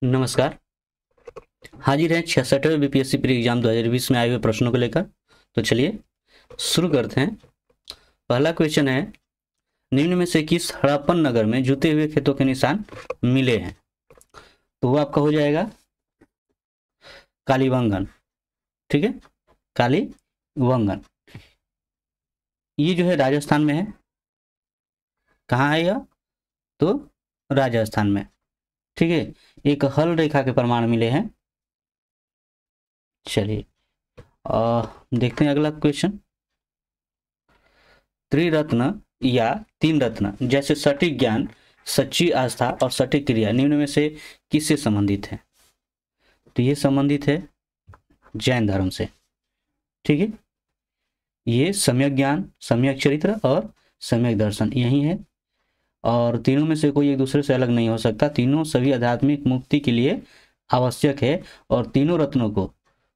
नमस्कार। हाजिर हैं 66वें बीपीएससी प्री एग्जाम 2020 में आए हुए प्रश्नों को लेकर। तो चलिए शुरू करते हैं। पहला क्वेश्चन है, निम्न में से किस हड़प्पन नगर में जुते हुए खेतों के निशान मिले हैं? तो वो आपका हो जाएगा कालीबंगन। ठीक है, कालीबंगन। ये जो है राजस्थान में है। कहाँ है यह? तो राजस्थान में। ठीक है, एक हल रेखा के प्रमाण मिले हैं। चलिए देखते हैं अगला क्वेश्चन। त्रिरत्न या तीन रत्न जैसे सटीक ज्ञान, सच्ची आस्था और सटीक क्रिया निम्न में से किससे संबंधित है? तो ये संबंधित है जैन धर्म से। ठीक है, ये सम्यक ज्ञान, सम्यक चरित्र और सम्यक दर्शन यही है। और तीनों में से कोई एक दूसरे से अलग नहीं हो सकता। तीनों सभी आध्यात्मिक मुक्ति के लिए आवश्यक है और तीनों रत्नों को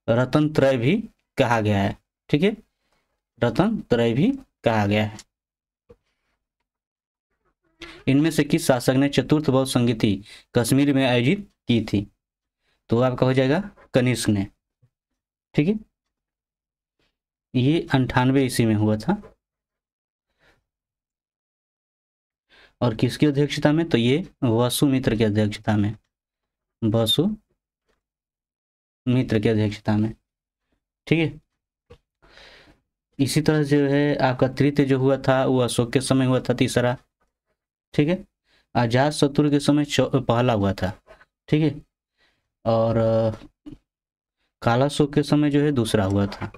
रतन त्रय भी कहा गया है। ठीक है, रतन त्रय भी कहा गया है। इनमें से किस शासक ने चतुर्थ बौद्ध संगीति कश्मीर में आयोजित की थी? तो आपका हो जाएगा कनिष्क ने। ठीक है, ये 98 ईस्वी में हुआ था। और किसकी अध्यक्षता में? तो ये वसुमित्र की अध्यक्षता में, वसुमित्र की अध्यक्षता में। ठीक है, इसी तरह जो है आपका तृतीय जो हुआ था वो अशोक के समय हुआ था, तीसरा। ठीक है, अजात शत्रु के समय पहला हुआ था। ठीक है, और कालाशोक के समय जो है दूसरा हुआ था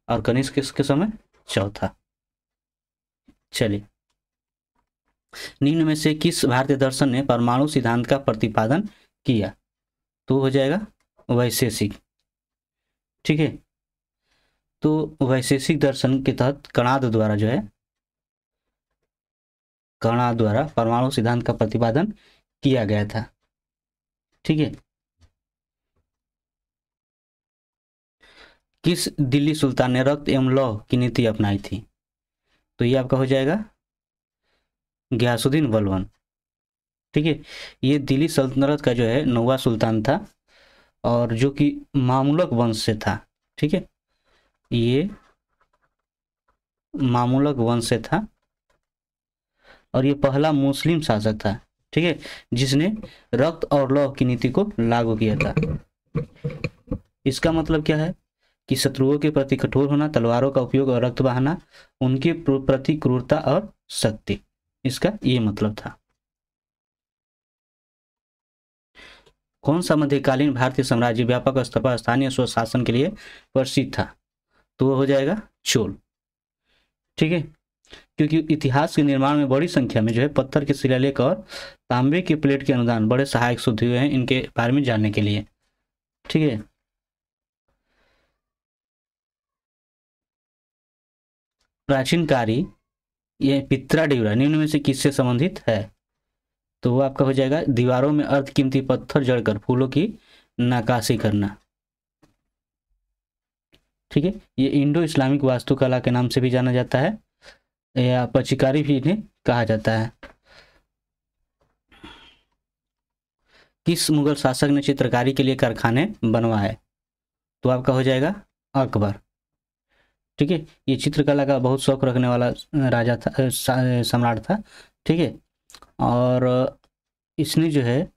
और कनिष्क के समय चौथा। चलिए, निम्न में से किस भारतीय दर्शन ने परमाणु सिद्धांत का प्रतिपादन किया? तो हो जाएगा वैशेषिक। ठीक है, तो वैशेषिक दर्शन के तहत कणाद द्वारा जो है, कणाद द्वारा परमाणु सिद्धांत का प्रतिपादन किया गया था। ठीक है, किस दिल्ली सुल्तान ने रक्त एवं लौह की नीति अपनाई थी? तो ये आपका हो जाएगा गयासुद्दीन बलबन। ठीक है, ये दिल्ली सल्तनत का जो है 9वां सुल्तान था और जो कि मामलुक वंश से था। ठीक है, ये मामलुक वंश से था और ये पहला मुस्लिम शासक था। ठीक है, जिसने रक्त और लौह की नीति को लागू किया था। इसका मतलब क्या है कि शत्रुओं के प्रति कठोर होना, तलवारों का उपयोग और रक्त बहाना, उनके प्रति क्रूरता और शक्ति, इसका ये मतलब था। कौन सा मध्यकालीन भारतीय साम्राज्य व्यापक स्तर पर स्थानीय स्वशासन के लिए प्रसिद्ध था? तो वो हो जाएगा चोल। ठीक है, क्योंकि इतिहास के निर्माण में बड़ी संख्या में जो है पत्थर के शिलालेख और तांबे की प्लेट के अनुदान बड़े सहायक सिद्ध हुए हैं इनके बारे में जानने के लिए। ठीक है, प्राचीन कार्य ये पित्रा डिवरा निम्न में से किससे संबंधित है? तो वो आपका हो जाएगा दीवारों में अर्धकीमती पत्थर जड़कर फूलों की नक्काशी करना। ठीक है, ये इंडो इस्लामिक वास्तुकला के नाम से भी जाना जाता है या पचिकारी भी इन्हें कहा जाता है। किस मुगल शासक ने चित्रकारी के लिए कारखाने बनवाए? तो आपका हो जाएगा अकबर। ठीक है, ये चित्रकला का बहुत शौक रखने वाला राजा था, सम्राट था। ठीक है, और इसने जो है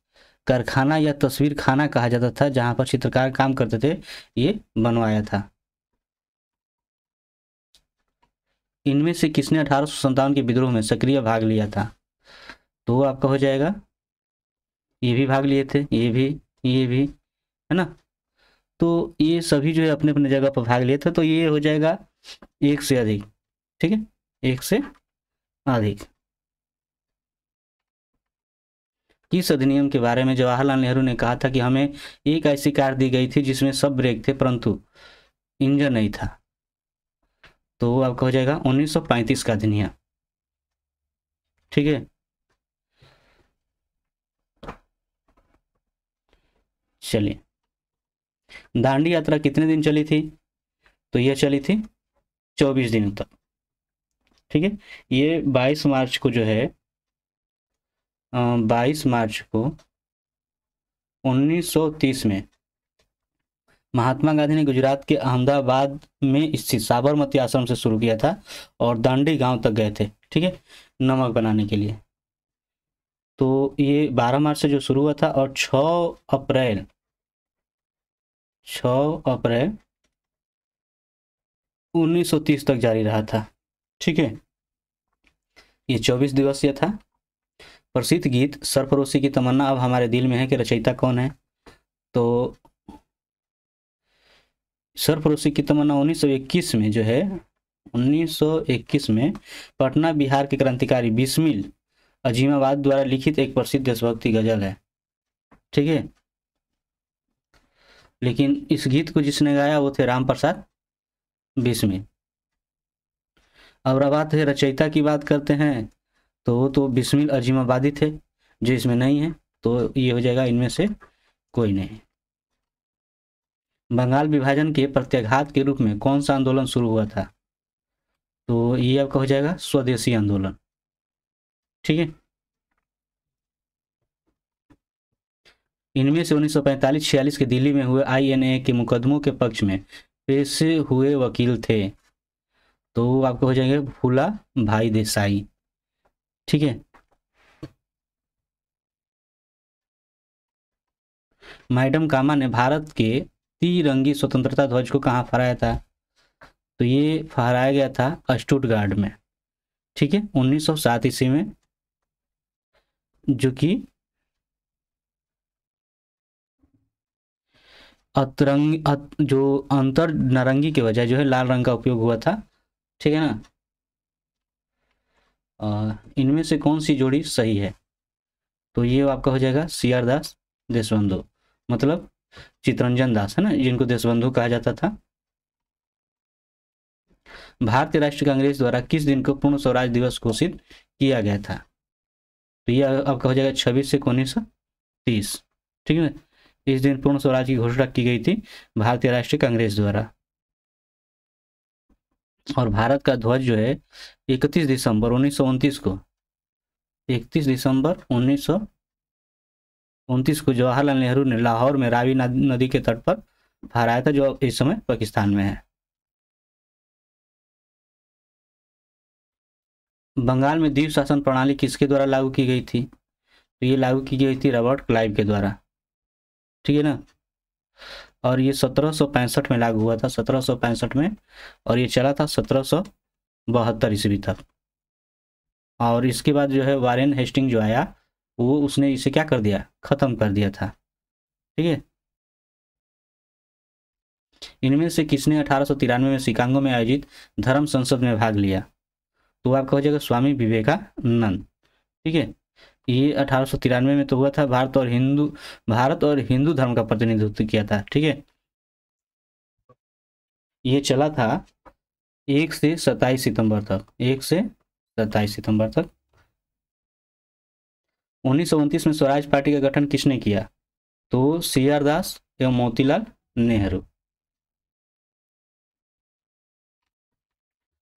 कारखाना या तस्वीर खाना कहा जाता था जहां पर चित्रकार काम करते थे, ये बनवाया था। इनमें से किसने 1857 के विद्रोह में सक्रिय भाग लिया था? तो वो आपका हो जाएगा, ये भी भाग लिए थे, ये भी है ना। तो ये सभी जो है अपने अपने जगह पर भाग लिए थे, तो ये हो जाएगा एक से अधिक। ठीक है, एक से अधिक। किस अधिनियम के बारे में जवाहरलाल नेहरू ने कहा था कि हमें एक ऐसी कार दी गई थी जिसमें सब ब्रेक थे परंतु इंजन नहीं था? तो वो आपका हो जाएगा 1935 का अधिनियम। ठीक है, चलिए, दांडी यात्रा कितने दिन चली थी? तो यह चली थी 24 दिनों तक। ठीक है, ये 22 मार्च को जो है 22 मार्च को 1930 में महात्मा गांधी ने गुजरात के अहमदाबाद में स्थित साबरमती आश्रम से शुरू किया था और दांडी गांव तक गए थे, ठीक है, नमक बनाने के लिए। तो ये 12 मार्च से जो शुरू हुआ था और 6 अप्रैल 1930 तक जारी रहा था, ठीक है। ये 24 दिवसीय था। प्रसिद्ध गीत सरफरोशी की तमन्ना अब हमारे दिल में है के रचयिता कौन है? तो सरफरोशी की तमन्ना 1921 में जो है, 1921 में पटना बिहार के क्रांतिकारी बिस्मिल अजीमाबाद द्वारा लिखित एक प्रसिद्ध देशभक्ति गजल है, ठीक है। लेकिन इस गीत को जिसने गाया वो थे राम प्रसाद बिस्मिल। अब बात है रचयिता की बात करते हैं, तो वो तो बिस्मिल अजीमाबादी थे, जो इसमें नहीं है, तो ये हो जाएगा इनमें से कोई नहीं। बंगाल विभाजन के प्रत्याघात के रूप में कौन सा आंदोलन शुरू हुआ था? तो ये आपका हो जाएगा स्वदेशी आंदोलन, ठीक है। इनमें से 1945-46 के दिल्ली में हुए INA के मुकदमों के पक्ष में पेश हुए वकील थे, तो आपको हो जाएंगे फूला भाई देसाई, ठीक है। मैडम कामा ने भारत के तिरंगी स्वतंत्रता ध्वज को कहाँ फहराया था? तो ये फहराया गया था स्टुटगार्ड में, ठीक है, 1907 ईस्वी में, जो कि जो अंतर नारंगी के बजाय जो है लाल रंग का उपयोग हुआ था, ठीक है ना। इनमें से कौन सी जोड़ी सही है? तो ये आपका हो जाएगा CR दास देशबंधु, मतलब चितरंजन दास है ना, जिनको देशबंधु कहा जाता था। भारतीय राष्ट्रीय कांग्रेस द्वारा किस दिन को पूर्ण स्वराज दिवस घोषित किया गया था? तो ये आपका हो जाएगा 26 एक 1930, ठीक है ना। इस दिन पूर्ण स्वराज की घोषणा की गई थी भारतीय राष्ट्रीय कांग्रेस द्वारा। और भारत का ध्वज जो है 31 दिसंबर 1929 को, 31 दिसंबर 1929 को जवाहरलाल नेहरू ने लाहौर में रावी नदी के तट पर फहराया था, जो इस समय पाकिस्तान में है। बंगाल में द्वीप शासन प्रणाली किसके द्वारा लागू की गई थी? तो ये लागू की गई थी रॉबर्ट क्लाइव के द्वारा, ठीक है ना। और ये 1765 में लागू हुआ था, 1765 में, और ये चला था 1772 ईस्वी तक। और इसके बाद जो है वारेन हेस्टिंग जो आया, वो उसने इसे क्या कर दिया, खत्म कर दिया था, ठीक है। इनमें से किसने 1893 में शिकागो में आयोजित धर्म संसद में भाग लिया? तो आपका हो जाएगा स्वामी विवेकानंद, ठीक है। ये 1893 में तो हुआ था। भारत और हिंदू धर्म का प्रतिनिधित्व किया था, ठीक है। ये चला था 1 से 27 सितंबर तक, 1 से 27 सितंबर तक। 1929 में स्वराज पार्टी का गठन किसने किया? तो CR दास एवं मोतीलाल नेहरू।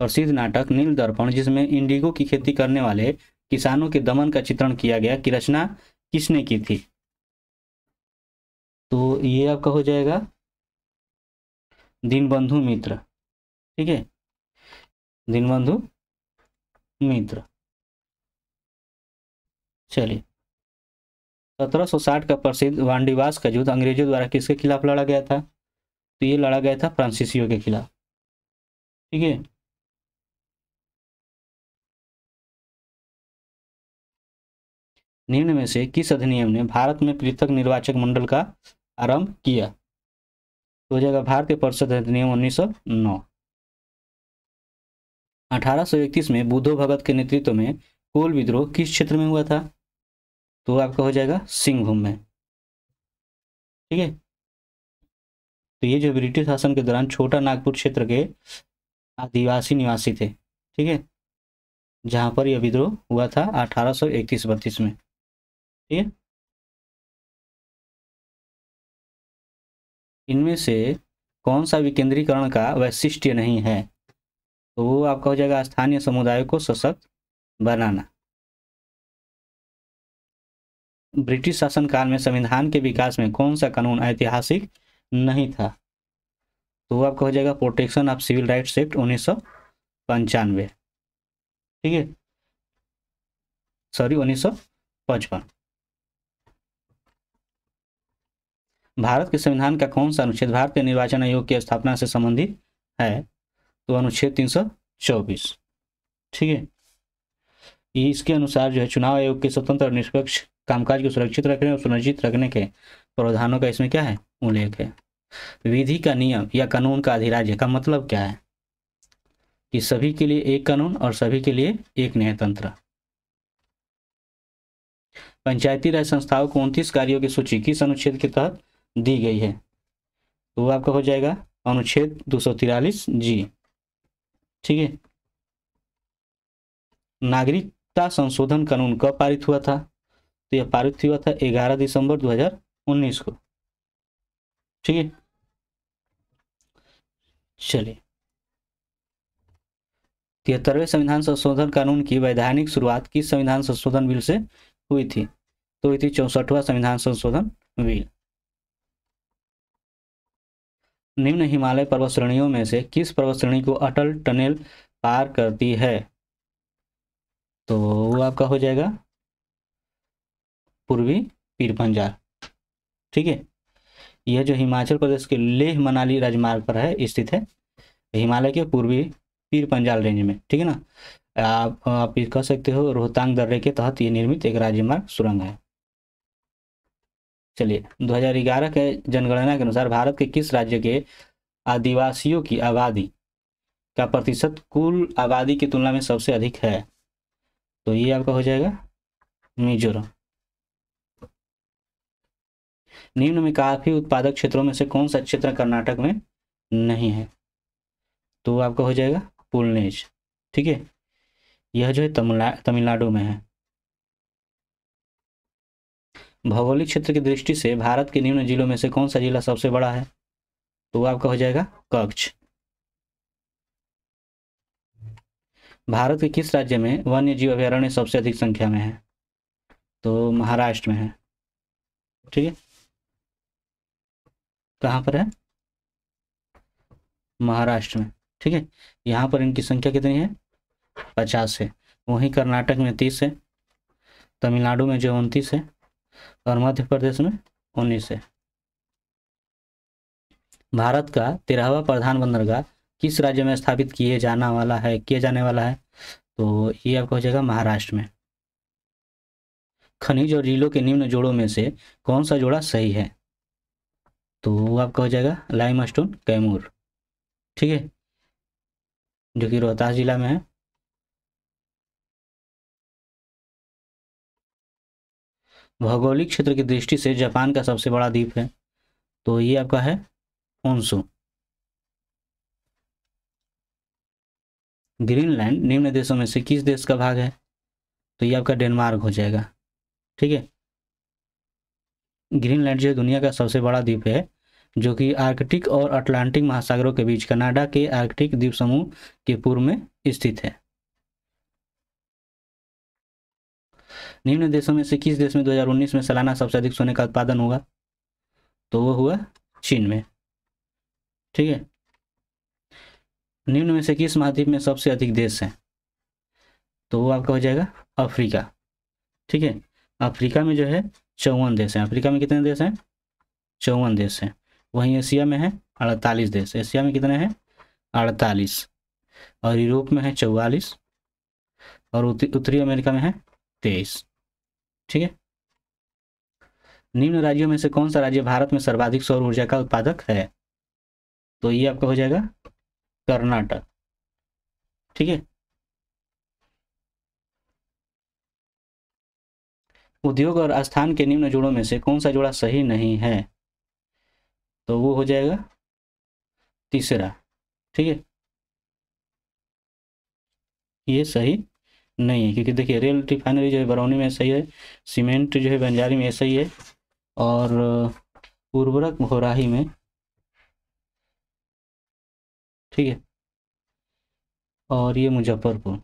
प्रसिद्ध नाटक नील दर्पण, जिसमें इंडिगो की खेती करने वाले किसानों के दमन का चित्रण किया गया, की रचना किसने की थी? तो ये आपका हो जाएगा दीनबंधु मित्र, ठीक है, दीनबंधु मित्र। चलिए, 1760 का प्रसिद्ध वांडीवास का युद्ध अंग्रेजों द्वारा किसके खिलाफ लड़ा गया था? तो ये लड़ा गया था फ्रांसीसियों के खिलाफ, ठीक है। निम्न में से किस अधिनियम ने भारत में पृथक निर्वाचक मंडल का आरंभ किया? तो हो जाएगा भारतीय परिषद अधिनियम 1909। 1831 में बुद्धो भगत के नेतृत्व में कोल विद्रोह किस क्षेत्र में हुआ था? तो आपका हो जाएगा सिंहभूम में, ठीक है। तो ये जो ब्रिटिश शासन के दौरान छोटा नागपुर क्षेत्र के आदिवासी निवासी थे, ठीक है, जहां पर यह विद्रोह हुआ था 1831-32 में, ठीक है। इनमें से कौन सा विकेंद्रीकरण का वैशिष्ट्य नहीं है? तो वो आपका हो जाएगा स्थानीय समुदायों को सशक्त बनाना। ब्रिटिश शासनकाल में संविधान के विकास में कौन सा कानून ऐतिहासिक नहीं था? तो वो आपका हो जाएगा protection of civil rights act 1995, ठीक है, सॉरी 1955। भारत के संविधान का कौन सा अनुच्छेद भारतीय निर्वाचन आयोग की स्थापना से संबंधित है? तो अनुच्छेद 324, ठीक है। इसके अनुसार जो है चुनाव आयोग के स्वतंत्र और निष्पक्ष कामकाज को सुरक्षित रखने और सुनिश्चित रखने के प्रावधानों का इसमें क्या है? उल्लेख है। विधि का नियम या कानून का अधिराज्य का मतलब क्या है? कि सभी के लिए एक कानून और सभी के लिए एक न्यायतंत्र। पंचायती राज संस्थाओं को 29 कार्यों की सूची किस अनुच्छेद के तहत दी गई है? तो वो आपका हो जाएगा अनुच्छेद 243 जी, ठीक है। नागरिकता संशोधन कानून कब पारित हुआ था? तो यह पारित हुआ था 11 दिसंबर 2019 को, ठीक है। चलिए, 73वें संविधान संशोधन कानून की वैधानिक शुरुआत किस संविधान संशोधन बिल से हुई थी? तो हुई थी 64वां संविधान संशोधन बिल। निम्न हिमालय पर्वत श्रेणियों में से किस पर्वत श्रेणी को अटल टनल पार करती है? तो वो आपका हो जाएगा पूर्वी पीर पंजाल, ठीक है। यह जो हिमाचल प्रदेश के लेह मनाली राजमार्ग पर है स्थित है, हिमालय के पूर्वी पीर पंजाल रेंज में, ठीक है ना। आप कह सकते हो रोहतांग दर्रे के तहत ये निर्मित एक राज्यमार्ग सुरंग है। चलिए, 2011 के जनगणना के अनुसार भारत के किस राज्य के आदिवासियों की आबादी का प्रतिशत कुल आबादी की तुलना में सबसे अधिक है? तो ये आपका हो जाएगा मिजोरम। निम्न में काफी उत्पादक क्षेत्रों में से कौन सा क्षेत्र कर्नाटक में नहीं है? तो आपका हो जाएगा पुलनेज, ठीक है। यह जो है तमिलनाडु में है। भौगोलिक क्षेत्र की दृष्टि से भारत के निम्न जिलों में से कौन सा जिला सबसे बड़ा है? तो आपका हो जाएगा कच्छ। भारत के किस राज्य में वन्य जीव अभयारण्य सबसे अधिक संख्या में है? तो महाराष्ट्र में है, ठीक है। कहाँ पर है? महाराष्ट्र में, ठीक है। यहाँ पर इनकी संख्या कितनी है? 50 है। वहीं कर्नाटक में 30 है, तमिलनाडु में जो 29 है और मध्य प्रदेश में 19 है। भारत का 13वां प्रधान बंदरगाह किस राज्य में स्थापित किए जाने वाला है? तो ये आपका हो जाएगा महाराष्ट्र में। खनिज और झीलों के निम्न जोड़ों में से कौन सा जोड़ा सही है? तो वो आपका हो जाएगा लाइमस्टोन कैमूर, ठीक है, जो कि रोहतास जिला में है। भौगोलिक क्षेत्र की दृष्टि से जापान का सबसे बड़ा द्वीप है? तो ये आपका है ओंसू। ग्रीनलैंड निम्न देशों में से किस देश का भाग है? तो ये आपका डेनमार्क हो जाएगा, ठीक है। ग्रीनलैंड जो दुनिया का सबसे बड़ा द्वीप है, जो कि आर्कटिक और अटलांटिक महासागरों के बीच कनाडा के आर्कटिक द्वीप समूह के पूर्व में स्थित है। निम्न देशों में से किस देश में 2019 में सालाना सबसे अधिक सोने का उत्पादन होगा? तो वो हुआ चीन में, ठीक है। निम्न में से किस महाद्वीप में सबसे अधिक देश हैं? तो वो आपका हो जाएगा अफ्रीका, ठीक है। अफ्रीका में जो है 54 देश हैं। अफ्रीका में कितने देश हैं? 54 देश हैं। वहीं एशिया में है 48 देश। एशिया में कितने हैं? 48। और यूरोप में है 44 और उत्तरी अमेरिका में है 23, ठीक है। निम्न राज्यों में से कौन सा राज्य भारत में सर्वाधिक सौर ऊर्जा का उत्पादक है? तो ये आपका हो जाएगा कर्नाटक, ठीक है। उद्योग और स्थान के निम्न जोड़ों में से कौन सा जोड़ा सही नहीं है? तो वो हो जाएगा तीसरा, ठीक है। ये सही नहीं है, क्योंकि देखिए रेल रिफाइनरी जो है बरौनी में सही है, सीमेंट जो है बंजारी में सही है, और उर्वरक भोराही में, ठीक है, और ये मुजफ्फरपुर।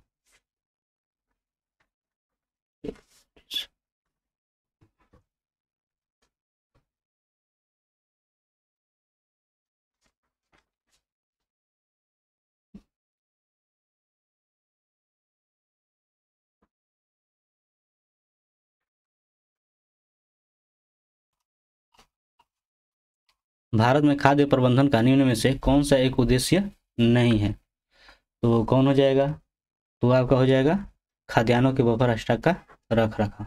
भारत में खाद्य प्रबंधन का निम्न में से कौन सा एक उद्देश्य नहीं है? तो कौन हो जाएगा? तो आपका हो जाएगा खाद्यान्नों के बफर स्टॉक का रख रखाव।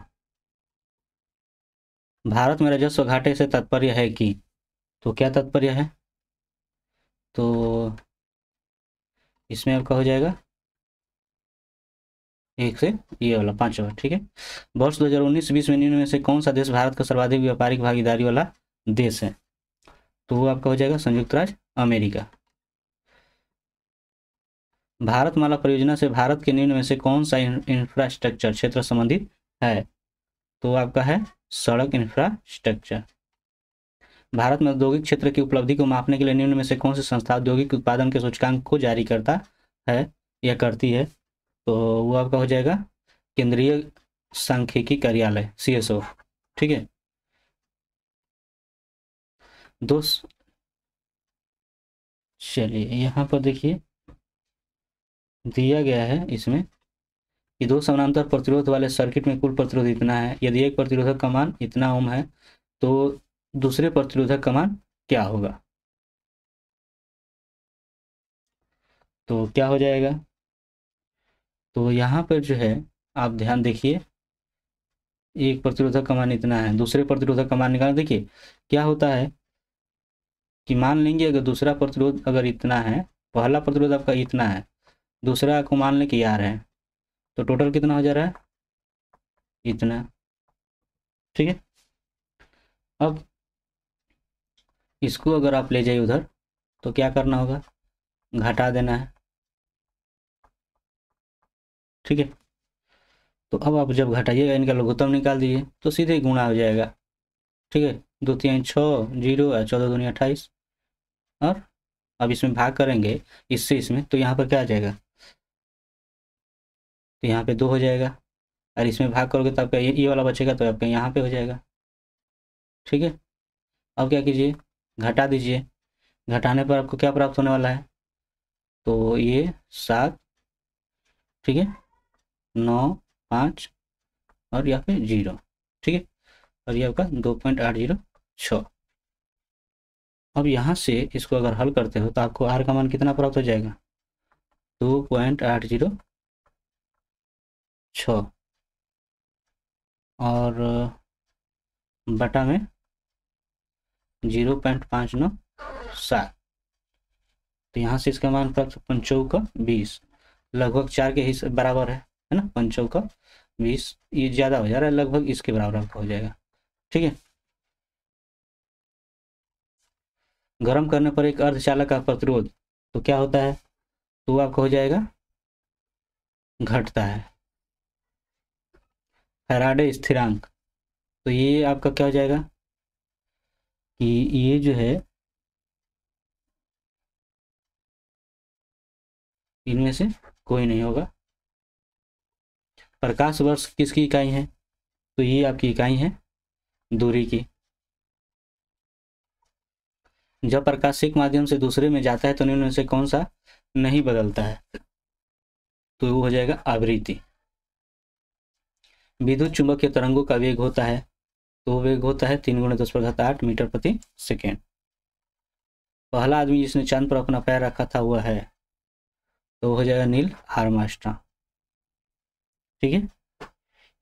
भारत में राजस्व घाटे से तात्पर्य है कि, तो क्या तात्पर्य है? तो इसमें आपका हो जाएगा एक से ये वाला पांचवा, ठीक है। वर्ष 2019-20 में निम्न में से कौन सा देश भारत का सर्वाधिक व्यापारिक भागीदारी वाला देश है? तो वो आपका हो जाएगा संयुक्त राज्य अमेरिका। भारतमाला परियोजना से भारत के निम्न में से कौन सा इंफ्रास्ट्रक्चर क्षेत्र संबंधित है? तो आपका है सड़क इंफ्रास्ट्रक्चर। भारत में औद्योगिक क्षेत्र की उपलब्धि को मापने के लिए निम्न में से कौन सी संस्था औद्योगिक उत्पादन के सूचकांक को जारी करता है या करती है? तो वो आपका हो जाएगा केंद्रीय सांख्यिकी कार्यालय, CSO, ठीक है। दोस्त चलिए यहाँ पर देखिए दिया गया है इसमें कि दो समानांतर प्रतिरोध वाले सर्किट में कुल प्रतिरोध इतना है, यदि एक प्रतिरोधक का मान इतना ओम है तो दूसरे प्रतिरोधक का मान क्या होगा? तो क्या हो जाएगा? तो यहाँ पर जो है आप ध्यान देखिए, एक प्रतिरोधक का मान इतना है, दूसरे प्रतिरोधक का मान निकालना। देखिए क्या होता है कि मान लेंगे अगर दूसरा प्रतिरोध अगर इतना है, पहला प्रतिरोध आपका इतना है, दूसरा को मान लें कि यार है, तो टोटल कितना हो जा रहा है? इतना, ठीक है। अब इसको अगर आप ले जाइए उधर तो क्या करना होगा? घटा देना है, ठीक है। तो अब आप जब घटाइएगा इनका लघुत्तम निकाल दीजिए तो सीधे गुणा हो जाएगा, ठीक है। 2 3 6 0 और 14 दूनी 28, और अब इसमें भाग करेंगे इससे इसमें तो यहाँ पर क्या आ जाएगा? तो यहाँ पे 2 हो जाएगा, और इसमें भाग करोगे तो आपका ये वाला बचेगा तो आपका यहाँ पे हो जाएगा, ठीक है। अब क्या कीजिए? घटा दीजिए, घटाने पर आपको क्या प्राप्त होने वाला है? तो ये 7, ठीक है, 9 5 और यहाँ पे 0, ठीक है, और ये आपका 2.806। अब यहाँ से इसको अगर हल करते हो तो आपको आर का मान कितना प्राप्त हो जाएगा? 2.806 और बटा में 0.597, तो यहाँ से इसका मान प्राप्त 5×20 लगभग 4 के हिस्से बराबर है ना। 5×20 ये ज़्यादा हो जा रहा है, लगभग इसके बराबर आपका हो जाएगा, ठीक है। गर्म करने पर एक अर्धचालक का प्रतिरोध तो क्या होता है? तो आपका हो जाएगा घटता है। फैराडे स्थिरांक, तो ये आपका क्या हो जाएगा कि ये जो है इनमें से कोई नहीं होगा। प्रकाश वर्ष किसकी इकाई है? तो ये आपकी इकाई है दूरी की। जब प्रकाश एक माध्यम से दूसरे में जाता है तो इनमें से कौन सा नहीं बदलता है? तो वो हो जाएगा आवृत्ति। विद्युत चुंबकीय तरंगों का वेग होता है, तो वेग होता है 3×10⁸ मीटर प्रति सेकेंड। पहला आदमी जिसने चांद पर अपना पैर रखा था वह है, तो हो जाएगा नील आर्मस्ट्रांग, ठीक है।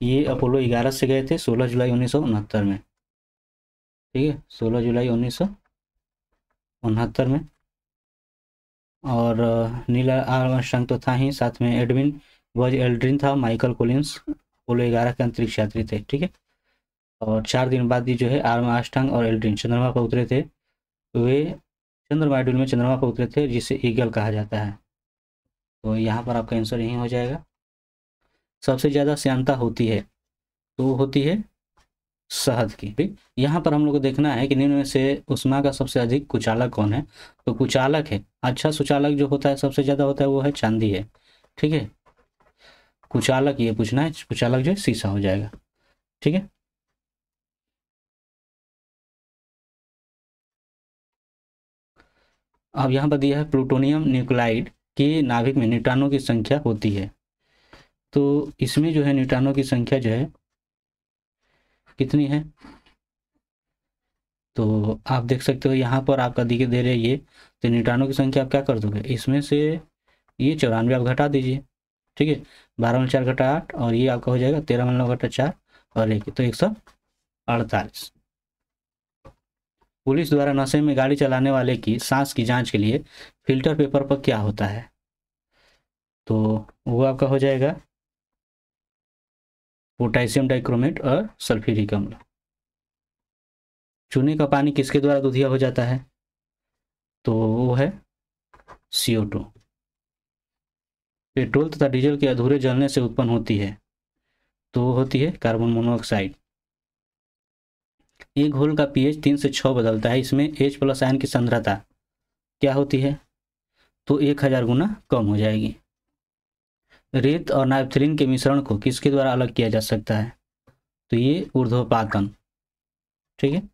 ये अपोलो 11 से गए थे 16 जुलाई 1969 में, ठीक है, 16 जुलाई 1969 में। और नील आर्मस्ट्रांग तो था ही, साथ में एडविन बज एल्ड्रिन था, माइकल कोलिंस अपोलो 11 के अंतरिक्ष यात्री थे, ठीक है। और 4 दिन बाद ही जो है आर्मस्ट्रांग और एल्ड्रिन चंद्रमा पर उतरे थे। वे चंद्र मॉड्यूल में चंद्रमा पर उतरे थे जिसे ईगल कहा जाता है। तो यहाँ पर आपका आंसर यही हो जाएगा। सबसे ज़्यादा श्यानता होती है तो वो होती है शहद की, ठीक। यहाँ पर हम लोग को देखना है कि निम्न में से ऊष्मा का सबसे अधिक कुचालक कौन है? तो कुचालक है, अच्छा सुचालक जो होता है सबसे ज़्यादा होता है वो है चांदी है, ठीक है। कुचालक ये पूछना है, कुचालक जो है शीशा हो जाएगा, ठीक है। अब यहाँ पर दिया है प्लूटोनियम न्यूक्लाइड के नाभिक में न्यूट्रॉनों की संख्या होती है, तो इसमें जो है न्यूट्रॉनों की संख्या जो है कितनी है? तो आप देख सकते हो यहाँ पर आपका दिखे दे रहे ये, तो न्यूट्रॉनों की संख्या आप क्या कर दोगे, इसमें से ये 94 आप घटा दीजिए, ठीक है। 12 में 4 घटा 8, और ये आपका हो जाएगा 13 में 9 घटा 4 और 1, तो 148। पुलिस द्वारा नशे में गाड़ी चलाने वाले की सांस की जांच के लिए फिल्टर पेपर पर क्या होता है, तो वो आपका हो जाएगा पोटेशियम डाइक्रोमेट और सल्फ्यूरिक अम्ल। चूने का पानी किसके द्वारा दूधिया हो जाता है, तो वो है CO2। पेट्रोल तथा डीजल के अधूरे जलने से उत्पन्न होती है, तो वो होती है कार्बन मोनोऑक्साइड। एक घोल का pH 3 से 6 बदलता है, इसमें H+ आयन की सांद्रता क्या होती है, तो 1000 गुना कम हो जाएगी। रेत और नाइट्रोजन के मिश्रण को किसके द्वारा अलग किया जा सकता है, तो ये ऊर्ध्वपातन, ठीक है।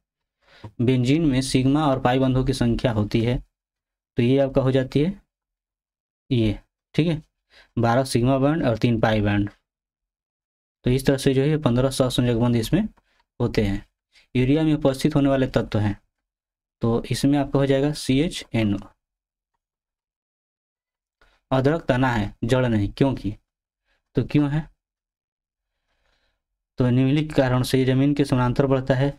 बेंजीन में सिग्मा और पाई बंधों की संख्या होती है, तो ये आपका हो जाती है ये, ठीक है, 12 सिग्मा बैंड और 3 पाई बैंड। तो इस तरह से जो है 15 सहसंयोजक बंध इसमें होते हैं। यूरिया में उपस्थित होने वाले तत्व हैं, तो इसमें आपका हो जाएगा CHNO। अदरक तना है, जड़ नहीं, क्योंकि, तो क्यों है, तो निम्नलिखित कारण से ये जमीन के समानांतर बढ़ता है,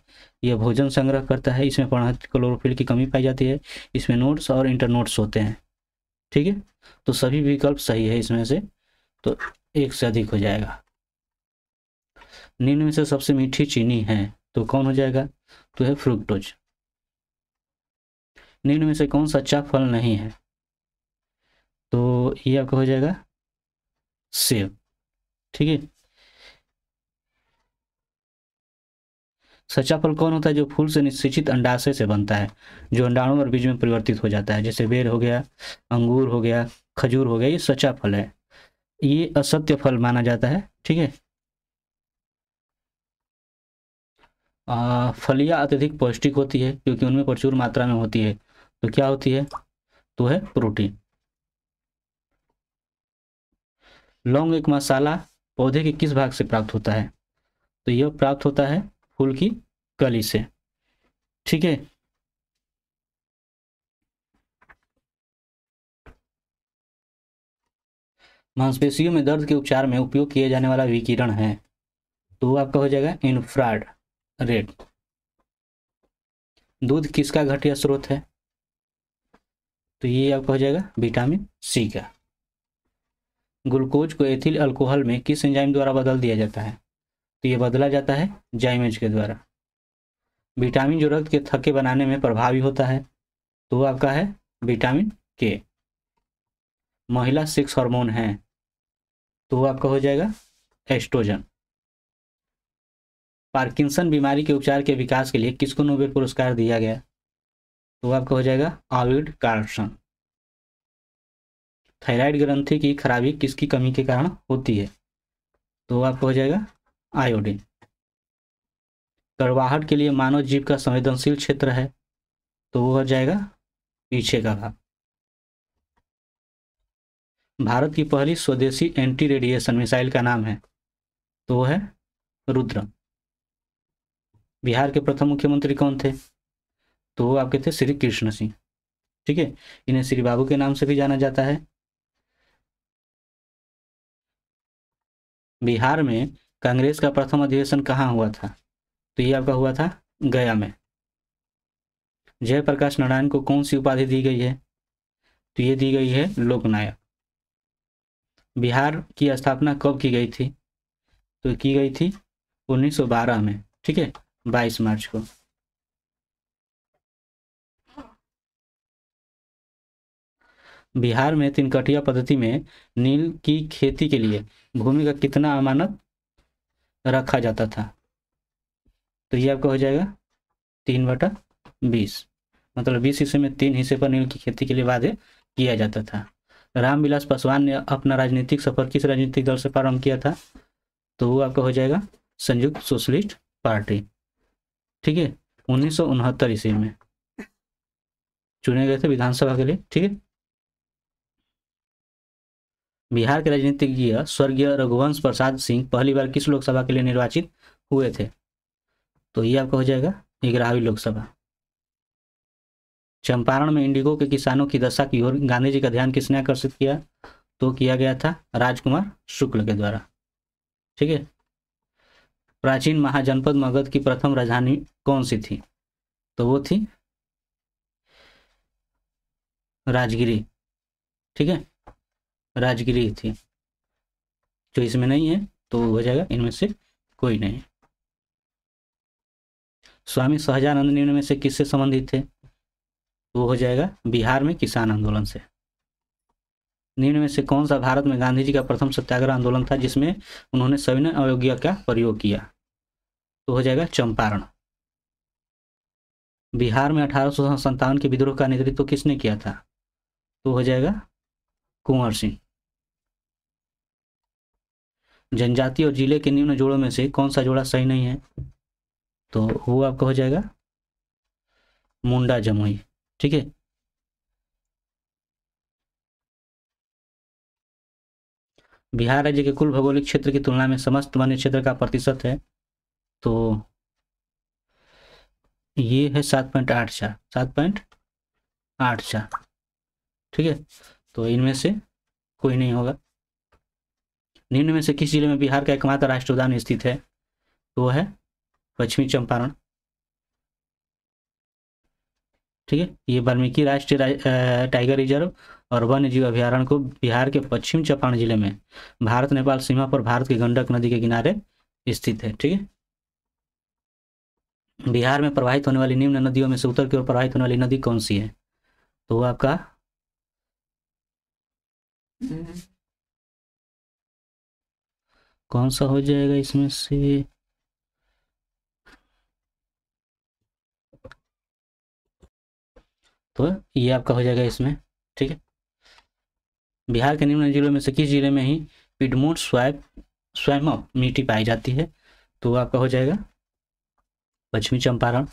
यह भोजन संग्रह करता है, इसमें पर्णहरित क्लोरोफिल की कमी पाई जाती है, इसमें नोड्स और इंटरनोड्स होते हैं, ठीक है। तो सभी विकल्प सही है इसमें से, तो एक से अधिक हो जाएगा। निम्न में से सबसे मीठी चीनी है, तो कौन हो जाएगा, तो है फ्रुक्टोज। निम्न में से कौन सच्चा फल नहीं है, तो ये आपका हो जाएगा सेब, ठीक है। सच्चा फल कौन होता है, जो फूल से निषेचित अंडाशय से बनता है, जो अंडाणु और बीज में परिवर्तित हो जाता है, जैसे बेर हो गया, अंगूर हो गया, खजूर हो गया, ये सच्चा फल है। ये असत्य फल माना जाता है, ठीक है। फलियां अत्यधिक पौष्टिक होती है क्योंकि उनमें प्रचुर मात्रा में होती है, तो क्या होती है, तो है प्रोटीन। लौंग एक मसाला पौधे के किस भाग से प्राप्त होता है, तो यह प्राप्त होता है फूल की कली से, ठीक है। मांसपेशियों में दर्द के उपचार में उपयोग किए जाने वाला विकिरण है, तो वो आपका हो जाएगा इंफ्रारेड। दूध किसका घटिया स्रोत है, तो ये आपका हो जाएगा विटामिन C का। ग्लूकोज को एथिल अल्कोहल में किस एंजाइम द्वारा बदल दिया जाता है, तो ये बदला जाता है जाइमेज के द्वारा। विटामिन जो रक्त के थक्के बनाने में प्रभावी होता है, तो वो आपका है विटामिन K। महिला सेक्स हार्मोन है, तो वो आपका हो जाएगा एस्ट्रोजन। पार्किंसन बीमारी के उपचार के विकास के लिए किसको नोबेल पुरस्कार दिया गया, तो वो आपका हो जाएगा आर्विड कार्सन। थायराइड ग्रंथि की खराबी किसकी कमी के कारण होती है, तो आपको हो जाएगा आयोडीन। कड़वाहट के लिए मानव जीव का संवेदनशील क्षेत्र है, तो वो हो जाएगा पीछे का भाग। भारत की पहली स्वदेशी एंटी रेडिएशन मिसाइल का नाम है, तो वो है रुद्र। बिहार के प्रथम मुख्यमंत्री कौन थे, तो वो आपके थे श्री कृष्ण सिंह, ठीक है। इन्हें श्री बाबू के नाम से भी जाना जाता है। बिहार में कांग्रेस का प्रथम अधिवेशन कहाँ हुआ था, तो ये आपका हुआ था गया में। जयप्रकाश नारायण को कौन सी उपाधि दी गई है, तो ये दी गई है लोकनायक। बिहार की स्थापना कब की गई थी, तो की गई थी 1912 में, ठीक है, 22 मार्च को। बिहार में तिनकटिया पद्धति में नील की खेती के लिए भूमि का कितना अमानत रखा जाता था, तो ये आपका हो जाएगा 3/20, मतलब 20 हिस्से में 3 हिस्से पर नील की खेती के लिए वादे किया जाता था। रामविलास पासवान ने अपना राजनीतिक सफर किस राजनीतिक दल से प्रारंभ किया था, तो वो आपका हो जाएगा संयुक्त सोशलिस्ट पार्टी, ठीक है। 1969 ईस्वी में चुने गए थे विधानसभा के लिए, ठीक है। बिहार के राजनीतिज्ञ स्वर्गीय रघुवंश प्रसाद सिंह पहली बार किस लोकसभा के लिए निर्वाचित हुए थे, तो ये आपका हो जाएगा 11वीं लोकसभा। चंपारण में इंडिगो के किसानों की दशा की ओर गांधी जी का ध्यान किसने आकर्षित किया? तो किया गया था राजकुमार शुक्ल के द्वारा। ठीक है। प्राचीन महाजनपद मगध की प्रथम राजधानी कौन सी थी? तो वो थी राजगिरी। ठीक है, राजगिरी थी। जो इसमें नहीं है तो हो जाएगा इनमें से कोई नहीं। स्वामी सहजानंद निम्न में से किससे संबंधित थे? वो हो जाएगा बिहार में किसान आंदोलन से। निम्न में से कौन सा भारत में गांधी जी का प्रथम सत्याग्रह आंदोलन था जिसमें उन्होंने सविनय अवज्ञा का प्रयोग किया? तो हो जाएगा चंपारण। बिहार में 1857 के विद्रोह का नेतृत्व किसने किया था? तो हो जाएगा कुंवर सिंह। जनजाति और जिले के निम्न जोड़ों में से कौन सा जोड़ा सही नहीं है? तो वो आपका हो जाएगा मुंडा जमुई। ठीक है। बिहार राज्य के कुल भौगोलिक क्षेत्र की तुलना में समस्त वन्य क्षेत्र का प्रतिशत है, तो ये है 7.84 7.84। ठीक है, तो इनमें से कोई नहीं होगा। निम्न में से किस जिले में बिहार का एकमात्र राष्ट्रीय उद्यान स्थित है? तो वो है पश्चिमी चंपारण। ठीक है, ये वाल्मीकि राष्ट्रीय टाइगर रिजर्व और वन्य जीव अभ्यारण्य को बिहार के पश्चिम चंपारण जिले में भारत नेपाल सीमा पर भारत की गंडक नदी के किनारे स्थित है। ठीक है। बिहार में प्रवाहित होने वाली निम्न नदियों में से उत्तर की ओर प्रवाहित होने वाली नदी कौन सी है? तो वो आपका कौन सा हो जाएगा इसमें से? तो ये आपका हो जाएगा इसमें। ठीक है। बिहार के निम्न जिलों में से किस जिले में ही पिडमोट स्वयं मिट्टी पाई जाती है? तो आपका हो जाएगा पश्चिमी चंपारण।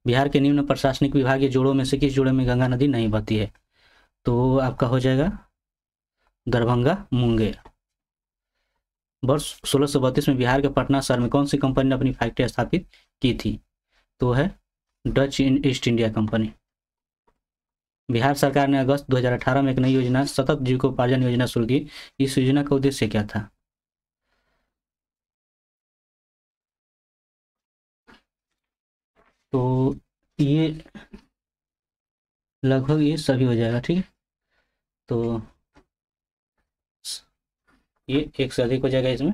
बिहार के निम्न प्रशासनिक विभागीय जोड़ों में से किस जोड़े में गंगा नदी नहीं बहती है? तो आपका हो जाएगा दरभंगा मुंगेर। वर्ष 1632 में बिहार के पटना शहर में कौन सी कंपनी ने अपनी फैक्ट्री स्थापित की थी? तो है Dutch east India company. Bihar सरकार ने अगस्त 2018 में एक नई योजना सतत जीविकोपार्जन योजना शुरू की। इस योजना का उद्देश्य क्या था? तो ये लगभग ये सभी हो जाएगा। ठीक है, तो ये एक से अधिक हो जाएगा इसमें।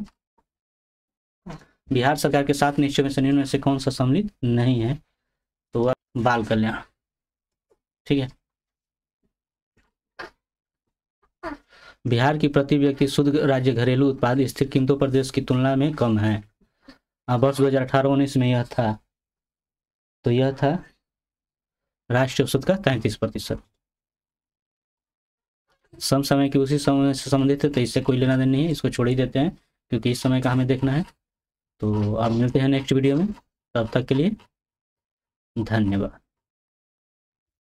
बिहार सरकार के 7 निश्चयों में से निम्न में से कौन सा सम्मिलित नहीं है? तो बाल कल्याण। ठीक है। बिहार की प्रति व्यक्ति शुद्ध राज्य घरेलू उत्पाद स्थिर कीमतों पर देश की तुलना में कम है। वर्ष 2018-19 में यह था, तो यह था राष्ट्रीय औसत का 33%। सम समय की उसी समय से संबंधित है, तो इससे कोई लेना देना नहीं है, इसको छोड़ ही देते हैं क्योंकि इस समय का हमें देखना है। तो अब मिलते हैं नेक्स्ट वीडियो में, तब तक के लिए धन्यवाद।